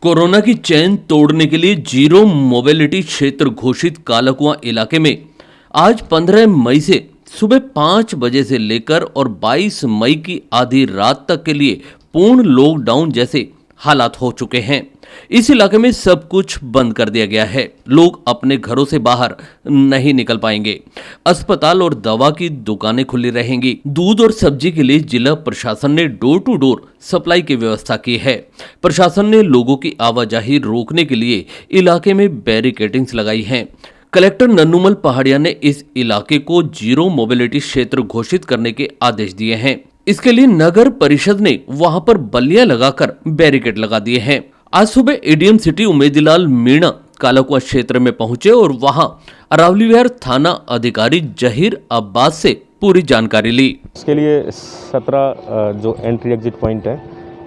Corona की chain तोड़ने के लिए जीरो मोबिलिटी क्षेत्र घोषित कालाकुआं इलाके में आज 15 मई से सुबह 5 बजे से लेकर और 22 मई की आधी रात तक के लिए पूर्ण लॉकडाउन जैसे हालात हो चुके हैं। इस इलाके में सब कुछ बंद कर दिया गया है। लोग अपने घरों से बाहर नहीं निकल पाएंगे। अस्पताल और दवा की दुकानें खुली रहेंगी। दूध और सब्जी के लिए जिला प्रशासन ने डोर टू डोर सप्लाई की व्यवस्था की है। प्रशासन ने लोगों की आवाजाही रोकने के लिए इलाके में बैरिकेडिंग्स लगाई हैं। कलेक्टर नन्नूमल पहाड़िया ने इस इलाके को जीरो मोबिलिटी क्षेत्र घोषित करने के आदेश दिए हैं। इसके लिए नगर परिषद ने वहां पर बल्लियां लगाकर बैरिकेड लगा दिए हैं। आज सुबह एडीएम सिटी उमेदलाल मीणा कालाकुआं क्षेत्र में पहुंचे और वहां अरावली विहार थाना अधिकारी जहीर अब्बास से पूरी जानकारी ली। इसके लिए 17 जो एंट्री एग्जिट पॉइंट है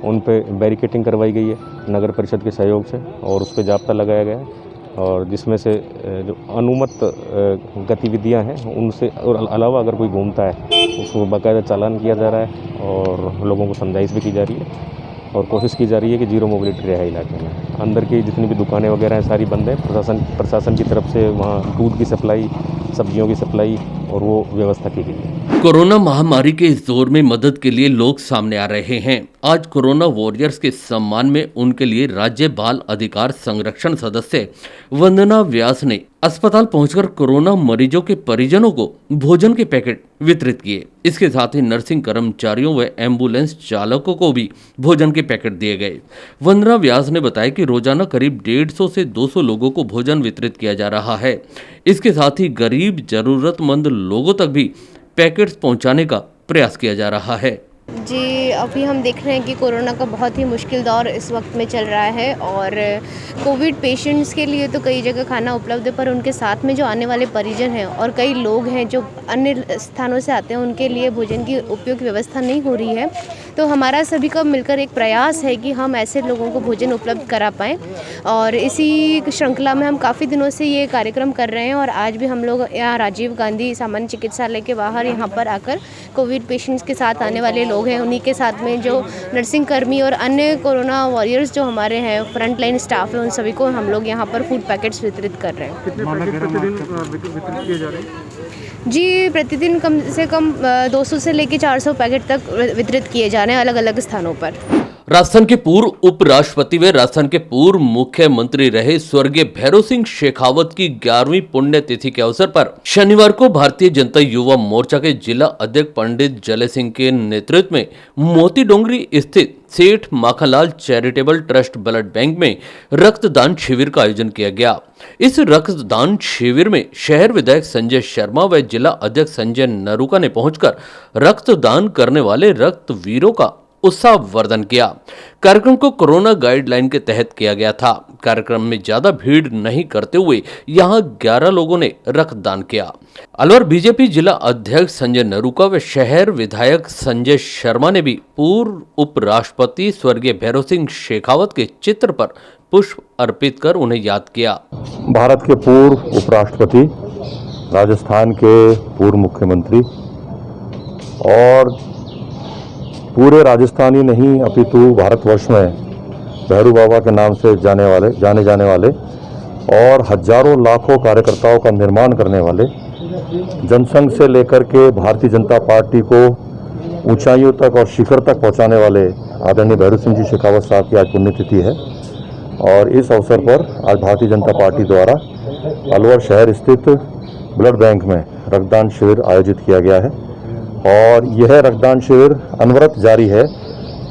उन पे बैरिकेटिंग करवाई गई है नगर परिषद के सहयोग से और उस पर जाब्ता लगाया गया है और जिसमें से जो अनुमत गतिविधियां हैं उनसे और अलावा अगर कोई घूमता है उसको बाकायदा चालान किया जा रहा है और लोगों को समझाइश भी की जा रही है और कोशिश की जा रही है कि जीरो मोबिलिटी रहे इलाके में। अंदर की जितनी भी दुकानें वगैरह हैं सारी बंद है। प्रशासन की तरफ से वहाँ दूध की सप्लाई, सब्जियों की सप्लाई और वो व्यवस्था की गई है। कोरोना महामारी के इस दौर में मदद के लिए लोग सामने आ रहे हैं। आज कोरोना वॉरियर्स के सम्मान में उनके लिए राज्य बाल अधिकार संरक्षण सदस्य वंदना व्यास ने अस्पताल पहुंचकर कोरोना मरीजों के परिजनों को भोजन के पैकेट वितरित किए। इसके साथ ही नर्सिंग कर्मचारियों व एम्बुलेंस चालकों को भी भोजन के पैकेट दिए गए। वंदना व्यास ने बताया कि रोजाना करीब 150 से 200 लोगों को भोजन वितरित किया जा रहा है। इसके साथ ही गरीब जरूरतमंद लोगों तक भी पैकेट्स पहुंचाने का प्रयास किया जा रहा है। जी, अभी हम देख रहे हैं कि कोरोना का बहुत ही मुश्किल दौर इस वक्त में चल रहा है और कोविड पेशेंट्स के लिए तो कई जगह खाना उपलब्ध है, पर उनके साथ में जो आने वाले परिजन हैं और कई लोग हैं जो अन्य स्थानों से आते हैं उनके लिए भोजन की उपयुक्त व्यवस्था नहीं हो रही है। तो हमारा सभी का मिलकर एक प्रयास है कि हम ऐसे लोगों को भोजन उपलब्ध करा पाएँ और इसी श्रृंखला में हम काफ़ी दिनों से ये कार्यक्रम कर रहे हैं और आज भी हम लोग यहाँ राजीव गांधी सामान्य चिकित्सालय के बाहर यहाँ पर आकर कोविड पेशेंट्स के साथ आने वाले लोग हैं उन्हीं के साथ में जो नर्सिंग कर्मी और अन्य कोरोना वॉरियर्स जो हमारे हैं फ्रंट लाइन स्टाफ है उन सभी को हम लोग यहाँ पर फूड पैकेट्स वितरित कर रहे हैं। कितने पैकेट प्रतिदिन वितरित किए जा रहे हैं? जी, प्रतिदिन कम से कम 200 से लेकर 400 पैकेट तक वितरित किए जा रहे हैं अलग अलग स्थानों पर। राजस्थान के पूर्व उपराष्ट्रपति व राजस्थान के पूर्व मुख्यमंत्री रहे स्वर्गीय भैरव सिंह शेखावत की 11वीं पुण्यतिथि के अवसर पर शनिवार को भारतीय जनता युवा मोर्चा के जिला अध्यक्ष पंडित जले सिंह के नेतृत्व में मोती डोंगरी स्थित सेठ Makhanlal charitable trust blood bank में रक्तदान शिविर का आयोजन किया गया। इस रक्तदान शिविर में शहर विधायक संजय शर्मा व जिला अध्यक्ष संजय नरूका ने पहुंचकर रक्तदान करने वाले रक्तवीरों का उत्साहवर्धन किया। कार्यक्रम को कोरोना गाइडलाइन के तहत किया गया था। कार्यक्रम में ज्यादा भीड़ नहीं करते हुए यहां 11 लोगों ने रक्तदान किया। अलवर बीजेपी जिला अध्यक्ष संजय नरूका व शहर विधायक संजय शर्मा ने भी पूर्व उपराष्ट्रपति स्वर्गीय भैरव सिंह शेखावत के चित्र पर पुष्प अर्पित कर उन्हें याद किया। भारत के पूर्व उपराष्ट्रपति, राजस्थान के पूर्व मुख्यमंत्री और पूरे राजस्थानी नहीं अपितु भारतवर्ष में भैरू बाबा के नाम से जाने जाने वाले और हजारों लाखों कार्यकर्ताओं का निर्माण करने वाले, जनसंघ से लेकर के भारतीय जनता पार्टी को ऊंचाइयों तक और शिखर तक पहुंचाने वाले आदरणीय भैरू सिंह जी शेखावत साहब की आज पुण्यतिथि है और इस अवसर पर आज भारतीय जनता पार्टी द्वारा अलवर शहर स्थित ब्लड बैंक में रक्तदान शिविर आयोजित किया गया है और यह रक्तदान शिविर अनवरत जारी है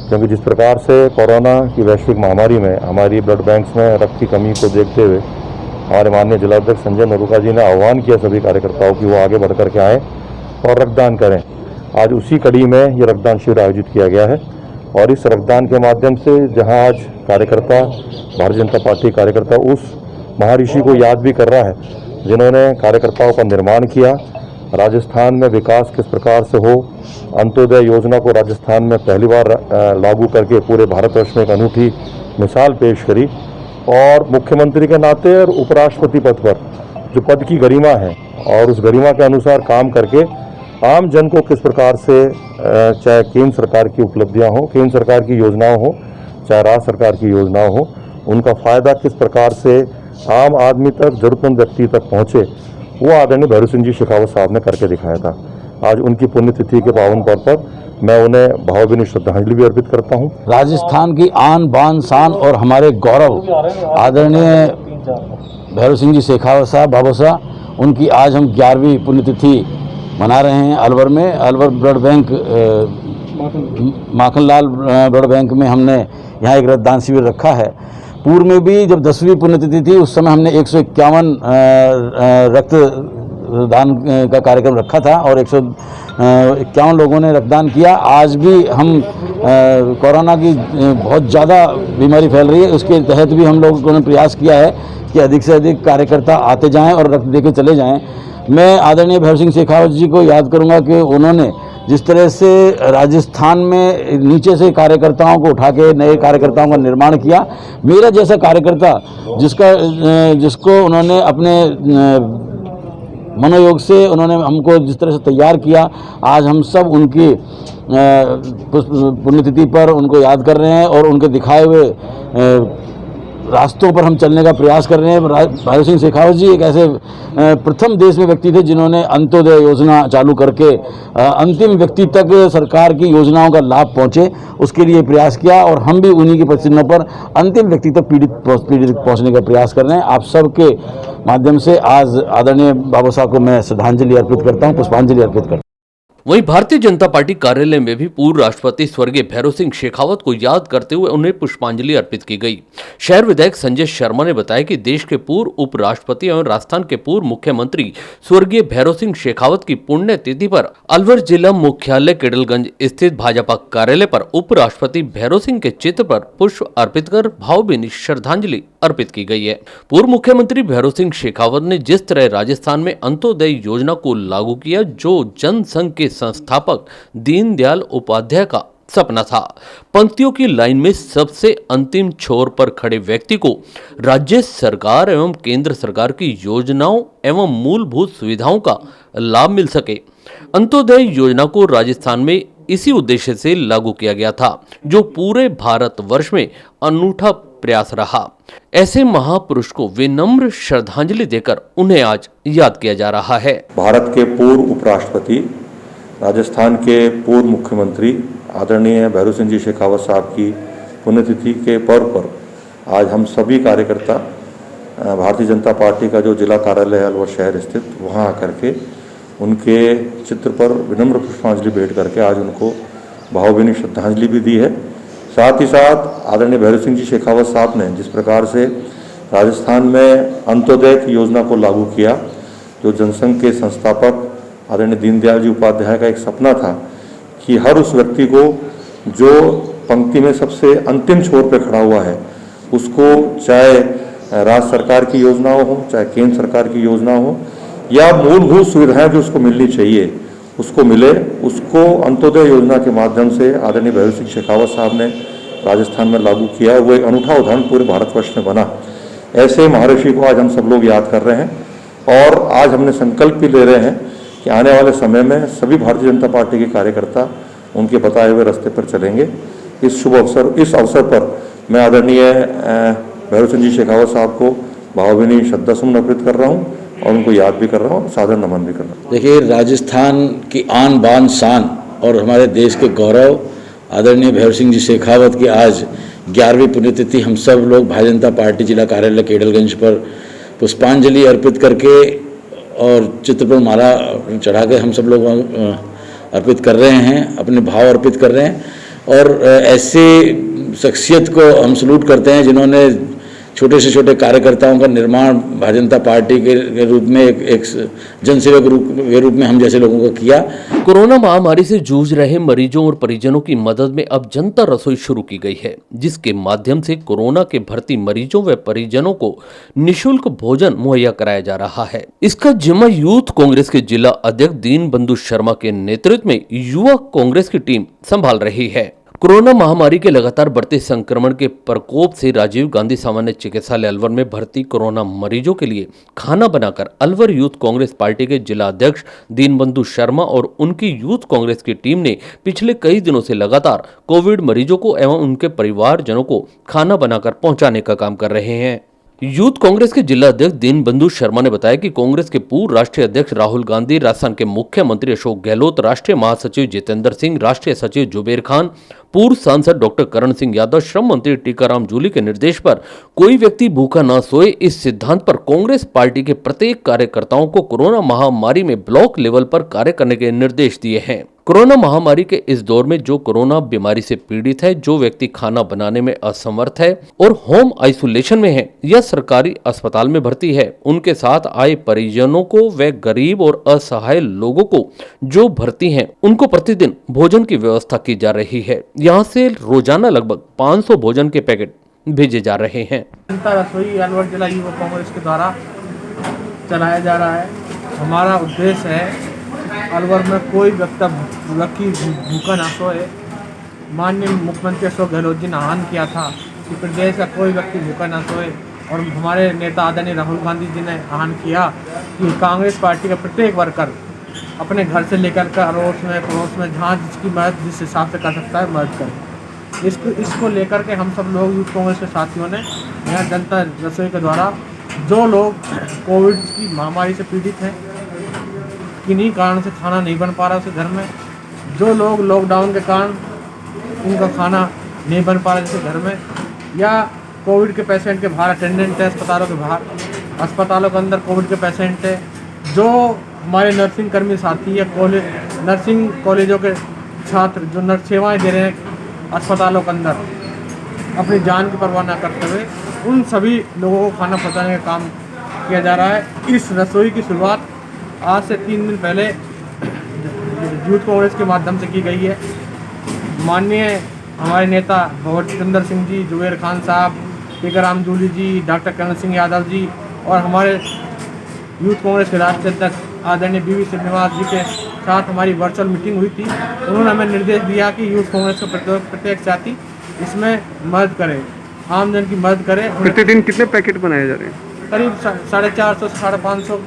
क्योंकि जिस प्रकार से कोरोना की वैश्विक महामारी में हमारी ब्लड बैंक्स में रक्त की कमी को देखते हुए हमारे माननीय जिलाध्यक्ष संजय नरूका जी ने आह्वान किया सभी कार्यकर्ताओं की वो आगे बढ़ कर के आएँ और रक्तदान करें। आज उसी कड़ी में ये रक्तदान शिविर आयोजित किया गया है और इस रक्तदान के माध्यम से जहाँ आज कार्यकर्ता, भारतीय जनता पार्टी कार्यकर्ता उस महर्षि को याद भी कर रहा है जिन्होंने कार्यकर्ताओं का निर्माण किया। राजस्थान में विकास किस प्रकार से हो, अंत्योदय योजना को राजस्थान में पहली बार लागू करके पूरे भारतवर्ष में एक अनूठी मिसाल पेश करी और मुख्यमंत्री के नाते और उपराष्ट्रपति पद पर जो पद की गरिमा है और उस गरिमा के अनुसार काम करके आम जन को किस प्रकार से चाहे केंद्र सरकार की उपलब्धियां हो, केंद्र सरकार की योजनाओं हो, चाहे राज्य सरकार की योजनाओं हो, उनका फ़ायदा किस प्रकार से आम आदमी तक, ज़रूरतमंद व्यक्ति तक पहुँचे, वो आदरणीय भैरव सिंह जी शेखावत साहब ने करके दिखाया था। आज उनकी पुण्यतिथि के पावन पर्व पर मैं उन्हें भावभीनी श्रद्धांजलि भी अर्पित करता हूँ। राजस्थान की आन बान शान और हमारे गौरव आदरणीय भैरव सिंह जी शेखावत साहब बाबू साहब, उनकी आज हम 11वीं पुण्यतिथि मना रहे हैं। अलवर में Alwar blood bank Makhanlal blood bank में हमने यहाँ एक रक्तदान शिविर रखा है। पूर्व में भी जब 10वीं पुण्यतिथि थी उस समय हमने 151 रक्तदान का कार्यक्रम रखा था और 151 लोगों ने रक्तदान किया। आज भी हम कोरोना की बहुत ज़्यादा बीमारी फैल रही है, उसके तहत भी हम लोगों ने प्रयास किया है कि अधिक से अधिक कार्यकर्ता आते जाएं और रक्त देके चले जाएं। मैं आदरणीय भैरव सिंह शेखावत जी को याद करूंगा कि उन्होंने जिस तरह से राजस्थान में नीचे से कार्यकर्ताओं को उठा के नए कार्यकर्ताओं का निर्माण किया। मेरा जैसा कार्यकर्ता जिसको उन्होंने अपने मनोयोग से उन्होंने हमको जिस तरह से तैयार किया, आज हम सब उनकी पुण्यतिथि पर उनको याद कर रहे हैं और उनके दिखाए हुए रास्तों पर हम चलने का प्रयास कर रहे हैं। भैरव सिंह शेखावत जी एक ऐसे प्रथम देश में व्यक्ति थे जिन्होंने अंत्योदय योजना चालू करके अंतिम व्यक्ति तक सरकार की योजनाओं का लाभ पहुंचे, उसके लिए प्रयास किया और हम भी उन्हीं के प्रचिन्हों पर अंतिम व्यक्ति तक पीड़ित पहुंचने का प्रयास कर रहे हैं। आप सबके माध्यम से आज आदरणीय बाबू साहब को मैं श्रद्धांजलि अर्पित करता हूँ, पुष्पांजलि अर्पित करता हूँ। वहीं भारतीय जनता पार्टी कार्यालय में भी पूर्व राष्ट्रपति स्वर्गीय भैरव सिंह शेखावत को याद करते हुए उन्हें पुष्पांजलि अर्पित की गई। शहर विधायक संजय शर्मा ने बताया कि देश के पूर्व उपराष्ट्रपति एवं राजस्थान के पूर्व मुख्यमंत्री स्वर्गीय भैरव सिंह शेखावत की पुण्यतिथि पर अलवर जिला मुख्यालय केडलगंज स्थित भाजपा कार्यालय पर उपराष्ट्रपति भैरव सिंह के चित्र पर पुष्प अर्पित कर भावभीनी श्रद्धांजलि अर्पित की गई है। पूर्व मुख्यमंत्री भैरव सिंह शेखावत ने जिस तरह राजस्थान में अंत्योदय योजना को लागू किया, जो जनसंघ के संस्थापक दीनदयाल उपाध्याय का सपना था, पंक्तियों की लाइन में सबसे अंतिम छोर पर खड़े व्यक्ति को राज्य सरकार एवं केंद्र सरकार की योजनाओं एवं मूलभूत सुविधाओं का लाभ मिल सके। अंत्योदय योजना को राजस्थान में इसी उद्देश्य से लागू किया गया था, जो पूरे भारतवर्ष में अनूठा प्रयास रहा। ऐसे महापुरुष को विनम्र श्रद्धांजलि देकर उन्हें आज याद किया जा रहा है। भारत के पूर्व उपराष्ट्रपति, राजस्थान के पूर्व मुख्यमंत्री आदरणीय भैरव सिंह जी शेखावत साहब की पुण्यतिथि के पर्व पर आज हम सभी कार्यकर्ता भारतीय जनता पार्टी का जो जिला कार्यालय है अलवर शहर स्थित, वहां आकर के उनके चित्र पर विनम्र पुष्पांजलि भेंट करके आज उनको भावभीनी श्रद्धांजलि भी दी है। साथ ही साथ आदरणीय भैरव सिंह जी शेखावत साहब ने जिस प्रकार से राजस्थान में अंत्योदय की योजना को लागू किया, जो जनसंघ के संस्थापक आदरणीय दीनदयाल जी उपाध्याय का एक सपना था कि हर उस व्यक्ति को जो पंक्ति में सबसे अंतिम छोर पर खड़ा हुआ है, उसको चाहे राज्य सरकार की योजनाओं हो, चाहे केंद्र सरकार की योजना हो या मूलभूत सुविधाएं जो उसको मिलनी चाहिए उसको मिले। उसको अंत्योदय योजना के माध्यम से आदरणीय भैरव सिंह शेखावत साहब ने राजस्थान में लागू किया है। वो एक अनूठा उदाहरण पूरे भारतवर्ष में बना। ऐसे महर्षि को आज हम सब लोग याद कर रहे हैं और आज हमने संकल्प भी ले रहे हैं कि आने वाले समय में सभी भारतीय जनता पार्टी के कार्यकर्ता उनके बताए हुए रास्ते पर चलेंगे। इस अवसर पर मैं आदरणीय भैरव सिंह जी शेखावत साहब को भावभीनी श्रद्धासुमन अर्पित कर रहा हूँ और उनको याद भी कर रहा हूँ, सादर नमन भी कर रहा हूँ। देखिए, राजस्थान की आन बान शान और हमारे देश के गौरव आदरणीय भैरव सिंह जी शेखावत की आज 11वीं पुण्यतिथि हम सब लोग भारतीय जनता पार्टी जिला कार्यालय केडलगंज पर पुष्पांजलि अर्पित करके और चित्र पर माला चढ़ा के हम सब लोग अर्पित कर रहे हैं, अपने भाव अर्पित कर रहे हैं। और ऐसी शख्सियत को हम सलूट करते हैं जिन्होंने छोटे से छोटे कार्यकर्ताओं का निर्माण भारतीय जनता पार्टी के रूप में एक जनसेवक के रूप में हम जैसे लोगों को किया। कोरोना महामारी से जूझ रहे मरीजों और परिजनों की मदद में अब जनता रसोई शुरू की गई है, जिसके माध्यम से कोरोना के भर्ती मरीजों व परिजनों को निःशुल्क भोजन मुहैया कराया जा रहा है। इसका जिम्मा यूथ कांग्रेस के जिला अध्यक्ष दीन बंधु शर्मा के नेतृत्व में युवा कांग्रेस की टीम संभाल रही है। कोरोना महामारी के लगातार बढ़ते संक्रमण के प्रकोप से राजीव गांधी सामान्य चिकित्सालय अलवर में भर्ती कोरोना मरीजों के लिए खाना बनाकर अलवर यूथ कांग्रेस पार्टी के जिला अध्यक्ष दीनबंधु शर्मा और उनकी यूथ कांग्रेस की टीम ने पिछले कई दिनों से लगातार कोविड मरीजों को एवं उनके परिवारजनों को खाना बनाकर पहुंचाने का काम कर रहे हैं। यूथ कांग्रेस के जिला अध्यक्ष दीनबंधु शर्मा ने बताया कि कांग्रेस के पूर्व राष्ट्रीय अध्यक्ष राहुल गांधी, राजस्थान के मुख्यमंत्री अशोक गहलोत, राष्ट्रीय महासचिव जितेंद्र सिंह, राष्ट्रीय सचिव जुबेर खान, पूर्व सांसद डॉक्टर करण सिंह यादव, श्रम मंत्री टीकाराम जूली के निर्देश पर कोई व्यक्ति भूखा न सोए, इस सिद्धांत पर कांग्रेस पार्टी के प्रत्येक कार्यकर्ताओं को कोरोना महामारी में ब्लॉक लेवल पर कार्य करने के निर्देश दिए हैं। कोरोना महामारी के इस दौर में जो कोरोना बीमारी से पीड़ित है, जो व्यक्ति खाना बनाने में असमर्थ है और होम आइसोलेशन में है या सरकारी अस्पताल में भर्ती है, उनके साथ आए परिजनों को व गरीब और असहाय लोगों को जो भर्ती हैं, उनको प्रतिदिन भोजन की व्यवस्था की जा रही है। यहाँ से रोजाना लगभग 500 भोजन के पैकेट भेजे जा रहे हैं। जनता रसोई अलवर जिला युवा कांग्रेस के द्वारा चलाया जा रहा है। हमारा उद्देश्य है अलवर में कोई व्यक्ति भूखा ना सोए। माननीय मुख्यमंत्री अशोक गहलोत जी ने आह्वान किया था कि प्रदेश का कोई व्यक्ति भूखा ना सोए, और हमारे नेता आदरणीय राहुल गांधी जी ने आह्वान किया कि कांग्रेस पार्टी का प्रत्येक वर्कर अपने घर से लेकर कर अड़ोस में पड़ोस में जहाँ जिसकी मदद जिस हिसाब से कर सकता है मदद करें। इसको लेकर के हम सब लोग यूथ कांग्रेस के साथियों ने यहाँ जनता रसोई के द्वारा जो लोग कोविड की महामारी से पीड़ित हैं, किन्हीं कारण से खाना नहीं बन पा रहा उसके घर में, जो लोग लॉकडाउन के कारण उनका खाना नहीं बन पा रहा जैसे घर में, या कोविड के पेशेंट के बाहर अटेंडेंट है अस्पतालों के बाहर, अस्पतालों के अंदर कोविड के पेशेंट है, जो हमारे नर्सिंग कर्मी साथी या नर्सिंग कॉलेजों के छात्र जो नर्स सेवाएँ दे रहे हैं अस्पतालों के अंदर अपनी जान की परवाह न करते हुए, उन सभी लोगों को खाना पहुँचाने का काम किया जा रहा है। इस रसोई की शुरुआत आज से 3 दिन पहले यूथ कांग्रेस के माध्यम से की गई है। माननीय हमारे नेता जितेंद्र सिंह जी, जुबेर खान साहब, टीकाराम जूली जी, डॉक्टर करण सिंह यादव जी और हमारे यूथ कांग्रेस के राष्ट्रीय अध्यक्ष आदरणीय बीवी श्रीनिवास जी के साथ हमारी वर्चुअल मीटिंग हुई थी। उन्होंने हमें निर्देश दिया कि यूथ कांग्रेस का प्रत्येक साथी इसमें मदद करे, आमजन की मदद करे। प्रतिदिन कितने पैकेट बनाए जा रहे हैं? करीब 450 से 550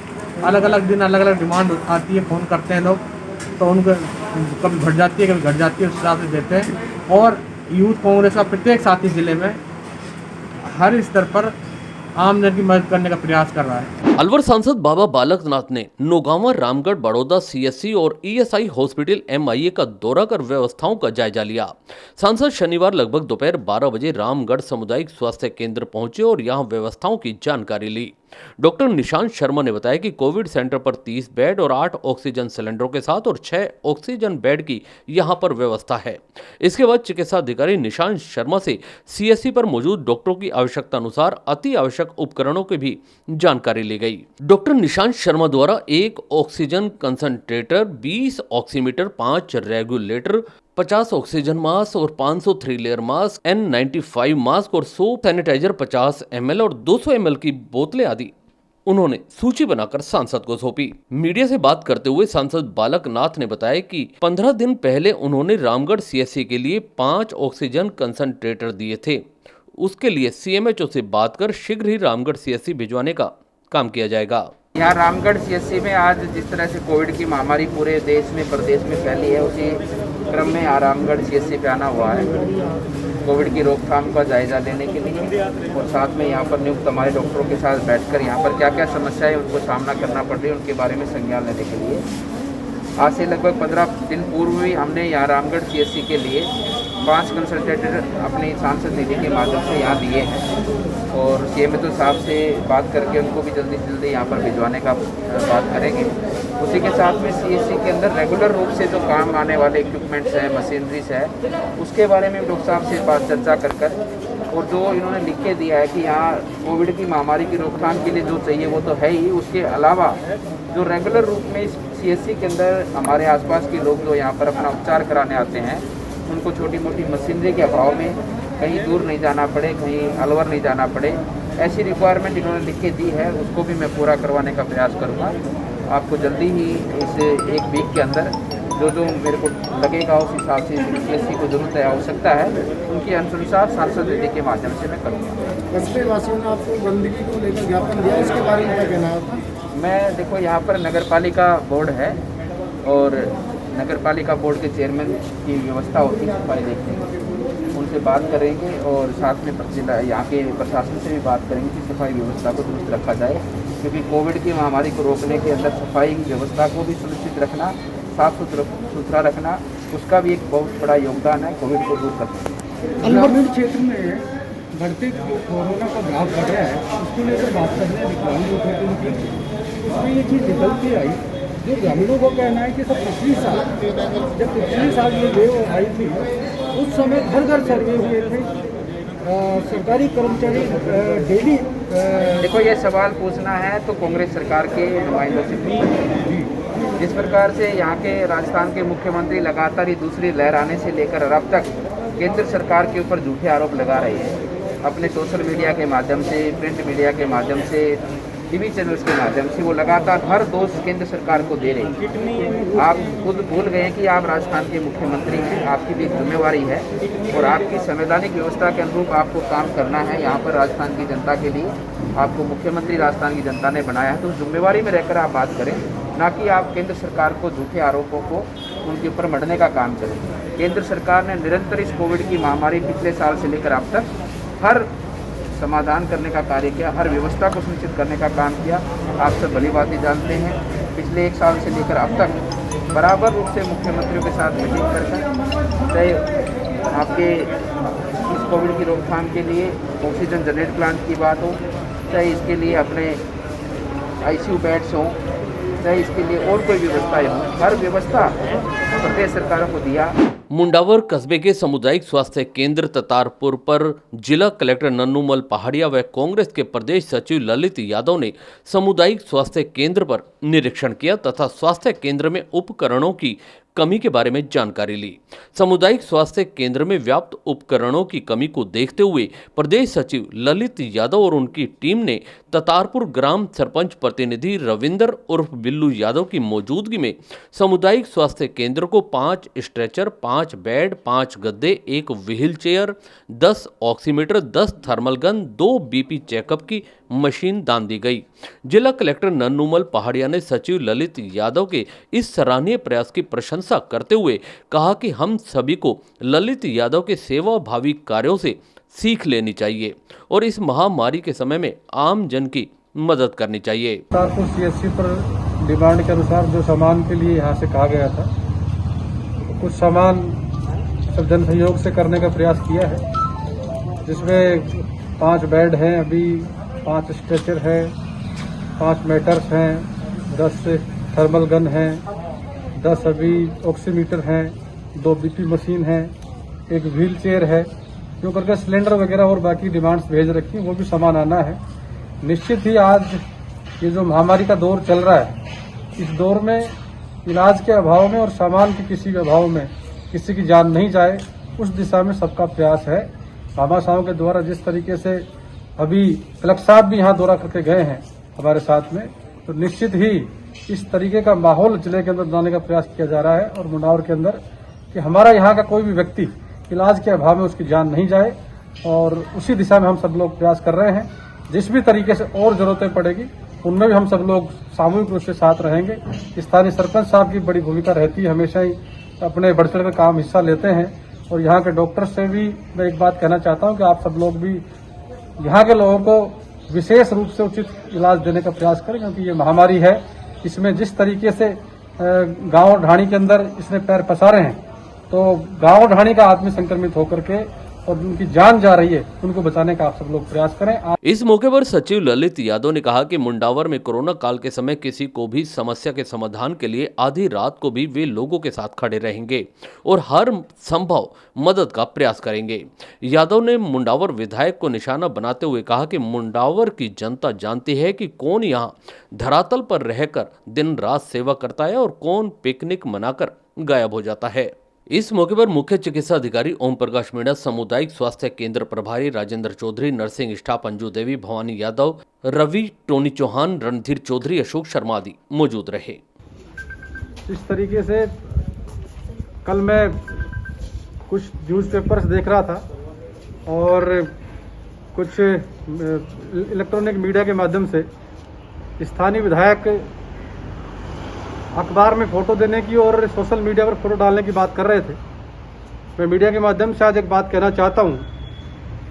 अलग अलग दिन अलग अलग डिमांड आती है, फ़ोन करते हैं लोग, तो उनको कभी घट जाती है कभी घट जाती है, उस हिसाब से देते हैं। और यूथ कांग्रेस का प्रत्येक साथी ज़िले में हर स्तर पर आमजन की मदद करने का प्रयास कर रहा है। अलवर सांसद बाबा बालकनाथ ने नौगांवा, रामगढ़, बड़ौदा सीएससी और ईएसआई हॉस्पिटल एमआईए का दौरा कर व्यवस्थाओं का जायजा लिया। सांसद शनिवार लगभग दोपहर 12 बजे रामगढ़ सामुदायिक स्वास्थ्य केंद्र पहुंचे और यहां व्यवस्थाओं की जानकारी ली। डॉक्टर निशांत शर्मा ने बताया कि कोविड सेंटर पर 30 बेड और 8 ऑक्सीजन सिलेंडरों के साथ और 6 ऑक्सीजन बेड की यहां पर व्यवस्था है। इसके बाद चिकित्सा अधिकारी निशांत शर्मा से सीएससी पर मौजूद डॉक्टरों की आवश्यकता अनुसार अति आवश्यक उपकरणों की भी जानकारी ली गई। डॉक्टर निशांत शर्मा द्वारा 1 oxygen concentrator, 20 oximeter, 5 regulator, 50 oxygen mask और 500 3 लेयर मास्क, N95 मास्क और 100 सैनिटाइजर 50 ml और 200 ml की बोतलें आदि उन्होंने सूची बनाकर सांसद को सौंपी। मीडिया से बात करते हुए सांसद बालकनाथ ने बताया कि 15 दिन पहले उन्होंने रामगढ़ सीएससी के लिए 5 ऑक्सीजन कंसंट्रेटर दिए थे। उसके लिए सीएमएचओ से बात कर शीघ्र ही रामगढ़ सीएससी भिजवाने का काम किया जाएगा। यहाँ रामगढ़ सीएससी में आज जिस तरह से कोविड की महामारी पूरे देश में प्रदेश में फैली है, उसी क्रम में यहाँ रामगढ़ सीएससी पे आना हुआ है कोविड की रोकथाम का जायजा लेने के लिए, और साथ में यहाँ पर नियुक्त हमारे डॉक्टरों के साथ बैठकर यहाँ पर क्या क्या समस्याएं उनको सामना करना पड़ रही है उनके बारे में संज्ञान लेने के लिए। आज से लगभग 15 दिन पूर्व भी हमने यहाँ रामगढ़ सीएससी के लिए 5 कंसल्टेटर अपनी सांसद निधि के माध्यम से यहाँ दिए हैं, और सीएमएचओ साहब से बात करके उनको भी जल्दी से जल्दी यहाँ पर भिजवाने का बात करेंगे। उसी के साथ में सीएससी के अंदर रेगुलर रूप से जो काम आने वाले इक्विपमेंट्स हैं, मशीनरीज है, उसके बारे में डॉक्टर साहब से बात चर्चा कर और जो इन्होंने लिख के दिया है कि यहाँ कोविड की महामारी की रोकथाम के लिए जो चाहिए वो तो है ही, उसके अलावा जो रेगुलर रूप में सीएससी के अंदर हमारे आसपास के लोग जो यहाँ पर अपना उपचार कराने आते हैं, उनको छोटी मोटी मशीनरी के अभाव में कहीं दूर नहीं जाना पड़े, कहीं अलवर नहीं जाना पड़े, ऐसी रिक्वायरमेंट इन्होंने लिख के दी है, उसको भी मैं पूरा करवाने का प्रयास करूँगा। आपको जल्दी ही इस 1 वीक के अंदर जो मेरे को लगेगा उस हिसाब से CSC को जरूरत है, आवश्यकता है, उनकी अनुसार सांसद निधि के माध्यम से मैं करूँगा। कस्बे वासियों ने आपको गंदगी को लेकर ज्ञापन दिया, इसके बारे में क्या कहना है? मैं देखो यहाँ पर नगर पालिका बोर्ड है और नगर पालिका बोर्ड के चेयरमैन की व्यवस्था होती है सफाई देखने की, उनसे बात करेंगे और साथ में जिला यहाँ के प्रशासन से भी बात करेंगे कि सफाई व्यवस्था को दुरुस्त रखा जाए, क्योंकि कोविड की महामारी को रोकने के अंदर सफाई व्यवस्था को भी सुनिश्चित रखना, साफ सुथरा रखना, उसका भी एक बहुत बड़ा योगदान है कोविड को दूर करने। ग्रामीण क्षेत्र में बढ़ते कोरोना का ग्राफ बढ़ रहा है, उसको लेकर बात करने विकलांग लोग हैं उनकी, उसमें ये चीज़ निकल के आई जो ग्रामीणों को कहना है कि सब जब पिछले साल ये वेव आई थी उस समय घर घर सर्वे हुए थे, सरकारी कर्मचारी डेली। देखो ये सवाल पूछना है तो कांग्रेस सरकार के नुमाइंदों से पूछना। जिस प्रकार से यहाँ के राजस्थान के मुख्यमंत्री लगातार ही दूसरी लहर आने से लेकर अब तक केंद्र सरकार के ऊपर झूठे आरोप लगा रहे हैं, अपने सोशल मीडिया के माध्यम से, प्रिंट मीडिया के माध्यम से, टीवी चैनल्स के माध्यम से वो लगातार हर दोष केंद्र सरकार को दे रही है। आप खुद भूल गए हैं कि आप राजस्थान के मुख्यमंत्री हैं, आपकी भी जिम्मेवारी है और आपकी संवैधानिक व्यवस्था के अनुरूप आपको काम करना है। यहाँ पर राजस्थान की जनता के लिए आपको मुख्यमंत्री राजस्थान की जनता ने बनाया है, तो उस जिम्मेवारी में रहकर आप बात करें, ना कि आप केंद्र सरकार को झूठे आरोपों को उनके ऊपर मढ़ने का काम करें। केंद्र सरकार ने निरंतर इस कोविड की महामारी पिछले साल से लेकर अब तक हर समाधान करने का कार्य किया, हर व्यवस्था को सुनिश्चित करने का काम किया। आप सब भली बात ही जानते हैं, पिछले 1 साल से लेकर अब तक बराबर रूप से मुख्यमंत्रियों के साथ मीटिंग करके, चाहे आपके इस कोविड की रोकथाम के लिए ऑक्सीजन जनरेट प्लांट की बात हो, चाहे इसके लिए अपने ICU बेड्स हों, चाहे इसके लिए और कोई व्यवस्थाएं हों, हर व्यवस्था प्रदेश सरकारों को दिया। मुंडावर कस्बे के सामुदायिक स्वास्थ्य केंद्र ततारपुर पर जिला कलेक्टर नन्नूमल पहाड़िया व कांग्रेस के प्रदेश सचिव ललित यादव ने सामुदायिक स्वास्थ्य केंद्र पर निरीक्षण किया तथा स्वास्थ्य केंद्र में उपकरणों की कमी के बारे में जानकारी ली। सामुदायिक स्वास्थ्य केंद्र में व्याप्त उपकरणों की कमी को देखते हुए प्रदेश सचिव ललित यादव और उनकी टीम ने ततारपुर ग्राम सरपंच प्रतिनिधि रविंदर उर्फ बिल्लू यादव की मौजूदगी में सामुदायिक स्वास्थ्य केंद्र को 5 स्ट्रेचर, 5 बेड, 5 गद्दे, 1 wheel chair, 10 oximeter, 10 thermal gun, 2 BP checkup की मशीन दान दी गई। जिला कलेक्टर नन्नूमल पहाड़िया ने सचिव ललित यादव के इस सराहनीय प्रयास की प्रशंसा करते हुए कहा कि हम सभी को ललित यादव के सेवा भावी कार्यों से सीख लेनी चाहिए और इस महामारी के समय में आम जन की मदद करनी चाहिए। ततारपुर CSC पर डिमांड के अनुसार जो सामान के लिए यहाँ से कहा गया था, तो कुछ सामान सब जन सहयोग से करने का प्रयास किया है, जिसमें 5 बेड हैं, अभी 5 स्ट्रेचर है, 5 मेटर्स हैं, 10 थर्मल गन हैं, 10 अभी ऑक्सीमीटर हैं, 2 BP मशीन है, 1 व्हील चेयर है, जो करके सिलेंडर वगैरह और बाकी डिमांड्स भेज रखी हैं, वो भी सामान आना है। निश्चित ही आज ये जो महामारी का दौर चल रहा है, इस दौर में इलाज के अभाव में और सामान के किसी भी अभाव में किसी की जान नहीं जाए, उस दिशा में सबका प्रयास है। भामाशाहों के द्वारा जिस तरीके से अभी कलेक्टर साहब भी यहाँ दौरा करके गए हैं हमारे साथ में, तो निश्चित ही इस तरीके का माहौल जिले के अंदर बनाने का प्रयास किया जा रहा है और मुंडावर के अंदर कि हमारा यहाँ का कोई भी व्यक्ति इलाज के अभाव में उसकी जान नहीं जाए, और उसी दिशा में हम सब लोग प्रयास कर रहे हैं। जिस भी तरीके से और जरूरतें पड़ेगी उनमें भी हम सब लोग सामूहिक रूप से साथ रहेंगे। स्थानीय सरपंच साहब की बड़ी भूमिका रहती है, हमेशा ही अपने बढ़ चढ़ कर काम हिस्सा लेते हैं। और यहाँ के डॉक्टर से भी मैं एक बात कहना चाहता हूँ कि आप सब लोग भी यहाँ के लोगों को विशेष रूप से उचित इलाज देने का प्रयास करें, क्योंकि ये महामारी है, इसमें जिस तरीके से गांव ढाणी के अंदर इसने पैर पसारे हैं, तो गांव ढाणी का आदमी संक्रमित होकर के और उनकी जान जा रही है, उनको बचाने का आप सब लोग प्रयास करें। इस मौके पर सचिव ललित यादव ने कहा कि मुंडावर में कोरोना काल के समय किसी को भी समस्या के समाधान के लिए आधी रात को भी वे लोगों के साथ खड़े रहेंगे और हर संभव मदद का प्रयास करेंगे। यादव ने मुंडावर विधायक को निशाना बनाते हुए कहा कि मुंडावर की जनता जानती है कि कौन यहाँ धरातल पर रहकर दिन रात सेवा करता है और कौन पिकनिक मनाकर गायब हो जाता है। इस मौके पर मुख्य चिकित्सा अधिकारी ओम प्रकाश मीणा, सामुदायिक स्वास्थ्य केंद्र प्रभारी Rajendra Chaudhary, nursing staff Anju Devi, Bhavani Yadav, Ravi, Tony Chauhan, Randhir Chaudhary, Ashok Sharma आदि मौजूद रहे। इस तरीके से कल मैं कुछ न्यूज़पेपर्स देख रहा था और कुछ इलेक्ट्रॉनिक मीडिया के माध्यम से स्थानीय विधायक अखबार में फ़ोटो देने की और सोशल मीडिया पर फ़ोटो डालने की बात कर रहे थे। मैं मीडिया के माध्यम से आज एक बात कहना चाहता हूं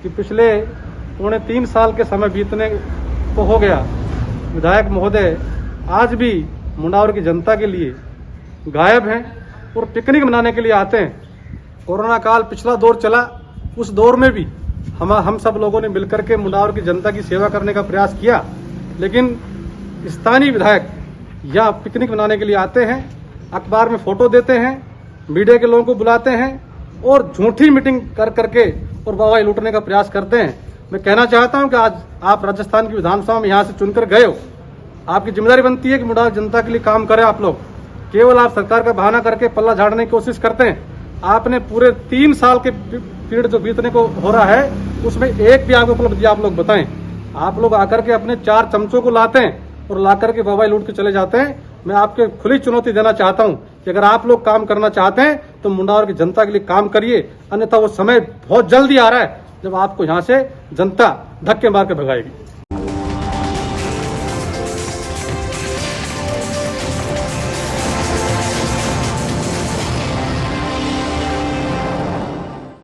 कि पिछले 3.5 साल के समय बीतने को हो गया, विधायक महोदय आज भी मुंडावर की जनता के लिए गायब हैं और पिकनिक मनाने के लिए आते हैं। कोरोना काल पिछला दौर चला, उस दौर में भी हम सब लोगों ने मिलकर के मुंडावर की जनता की सेवा करने का प्रयास किया, लेकिन स्थानीय विधायक यहाँ पिकनिक मनाने के लिए आते हैं, अखबार में फ़ोटो देते हैं, मीडिया के लोगों को बुलाते हैं और झूठी मीटिंग कर करके और वाहवाही लूटने का प्रयास करते हैं। मैं कहना चाहता हूं कि आज आप राजस्थान की विधानसभा में यहाँ से चुनकर गए हो, आपकी जिम्मेदारी बनती है कि मुंडावर जनता के लिए काम करें। आप लोग केवल आप सरकार का बहाना करके पल्ला झाड़ने की कोशिश करते हैं। आपने पूरे 3 साल के पीरियड जो बीतने को हो रहा है उसमें एक भी आपको उपलब्धि आप लोग बताएं। आप लोग आकर के अपने 4 चमचों को लाते हैं और लाकर के वाहवाही लूट के चले जाते हैं। मैं आपके खुली चुनौती देना चाहता हूं कि अगर आप लोग काम करना चाहते हैं तो मुंडावर की जनता के लिए काम करिए, अन्यथा वो समय बहुत जल्दी आ रहा है जब आपको यहाँ से जनता धक्के मार के भगाएगी।